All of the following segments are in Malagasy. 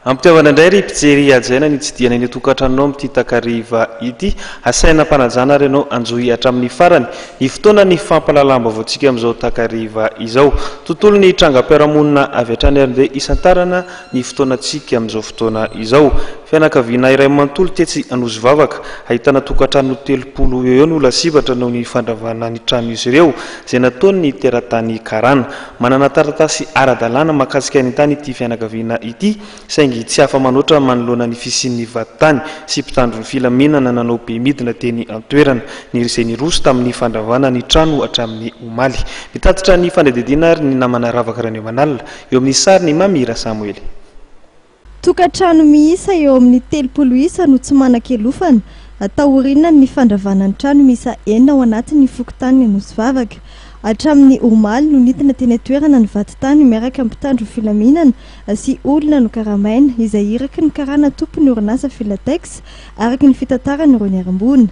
Ampitiavana indray ry mpijery ajaina ny tsidiana eny tokantrano amin'ity takariva ity asaina mpanajana renao anjohy hatramin'ny farany ny fotoana ny fampalalam-baovao amin'izao takariva izao tontolo ny trangam-piarahamonina avy hatrany ary dia isantarana ny fotoanantsika amin'izao fotoana izao fianakaviana iray manontolo tetsy Anozy Vavaka ahitana tokantrano 30 eo no lasivatra noho ny fandravana ny trano izy ireo izay nataony ny teratany Karana manana taratasy ara-dalàna mahakasika ny tany ity fianakaviana ity saingy tsy hafa manoatra manoloana ny fisian'ny vatany sy mpitandro ny filaminana nanao be midina teny an-toerana ny izay niroso tamin'ny fandravana ny trano hatramin'ny omaly mitatitra ny fanadidina ary ny namana Ravaka Ranemanalina eo amin'ny sary ny Mamira Samuel. Tokantrano miisa eo amin'ny 30 isa no tsy manan-kelofana atahorinana ny fandravana ny trano miisa 4 ao anatin'ny fokontany Anozy Vavaka hatramin'ny omaly no nidina teny an-toerana ny vatitany miaraka amin'ny mpitandro filaminana sy olona no karamaina izay iraky ny karana tompony orinasa Filatex araky ny fitantarany ireo niarambona.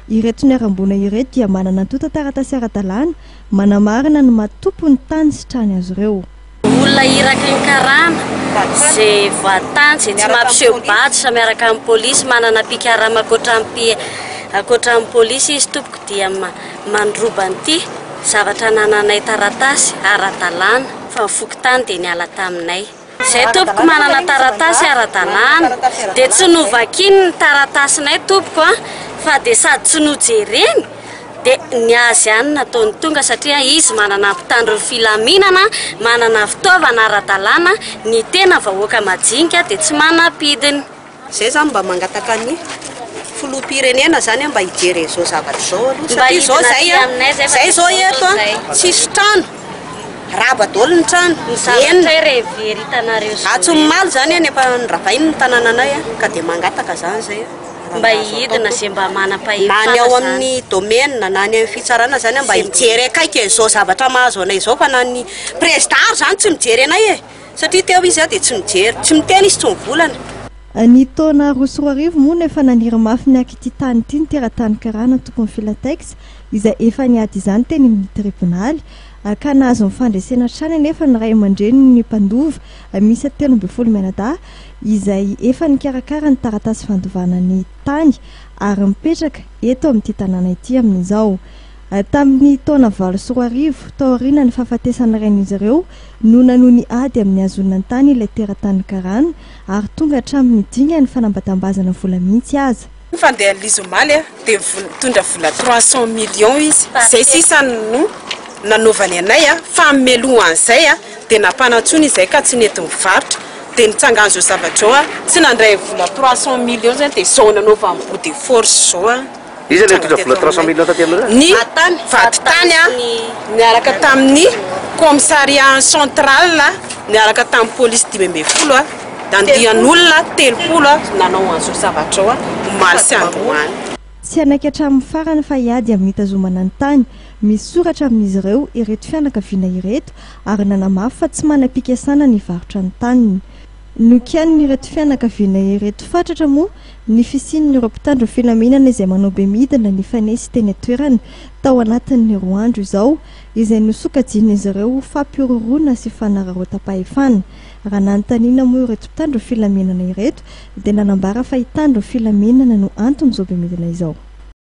Ireto niarambona ireto dia manana tota taratasy ara-dalàna manamarina ny matompony tany sy trany azy ireo. Olona iraky ny karana zay vatany zay tsy mampiseho batsa miaraka amin'ny polisy manana pikarama akoatran'ny polisy izy tompoko dia mandroban'ity zavatra nananay taratasy ara-dalàna fa fokontany dia niala taminay. Zay tompoko manana taratasy ara-dalàna dia tsy novakiny ny taratasinay tompoko fa dia sady tsy nojereny dia niazy ihany nataony tonga satria izy manana mpitandro filaminana manana fitaovana ara-dalàna ny tena vahoaka majinika dia tsy manapidiny. Zay zany mba mangataka ny filoham-pirenena zany mba hijery izao zavatra izao satria izao zay zao eto tsisy trano raba daholo ny trano Atsimomaly zany nefa niravainy ny tanànanay ka dia mangataka zany zay mba hidina zay mba manam-pahefana na ny ao amin'ny domaine na ny amin'ny fitsarana zany mba hijery akaiky izao zavatra mahazo anay izao fa na ny président zany tsy mijery anay satria teo izy dia tsy mijery tsy miteny izy tsy mivolana. Ny taona 2024 moa nefa naniromafy ny akity tany ity ny teratany Karana tompony Filatex izay efa niady izany teny amin'ny tribonaly ka nahazo mifandresena trany nefa ny ray aman-dreny ny mpandova misy 13 menada izay efa nikarakara ny taratasy fandovana ny tany ary mipetraka eto amin'ity tanàna ity amin'izao. Tamin'ny taona 2024 taorina ny fahafatesana ren'izy ireo no nanohy ny ady amin'ny azonina ny tany ilay teratany Karana ary tonga hatramin'ny dinga ny fanambatambazana vola mihitsy aza. Fandeha Lizomaly dia tondra vola 300 millions izy zay sisany no nanovany anay fa melohan'izay dia nampanatsony izay ka tsy nety mivarotra dia nitsangan'izao zavatra ao tsy nandray vola 300 millions zany dia izao nanova amin'ny bout de force zao izy ilay tondra vola 300 millions taty amin'ireo ny vatitany niaraka tamin'ny commissariat central niaraka tamin'ny polisy 12 dandian'olona 30 nanao an'izao zavatra ao omaly sy Andohany. Tsy anaiky hatramin'ny farany fa hiady amin'ny hitazomana ny tany misy soratra amin'izy ireo ireto fianakaviana ireto ary nanamafy fa tsy manam-pikasana ny varotra ny taniny. Nokian'ny ireto fianakaviana ireto fatratra moa ny fisian'ny ireo mpitandro filaminana izay manao be midina ny fanesy teny an-toerana tao anatin'ny roa andro izao izay nosokajian'izy ireo fampiororona sy fanararotam-pahefana. Raha nanontaniana moa ireto mpitandro filaminana ireto dia nanambara fa hitandro filaminana no antony izao be midina izao.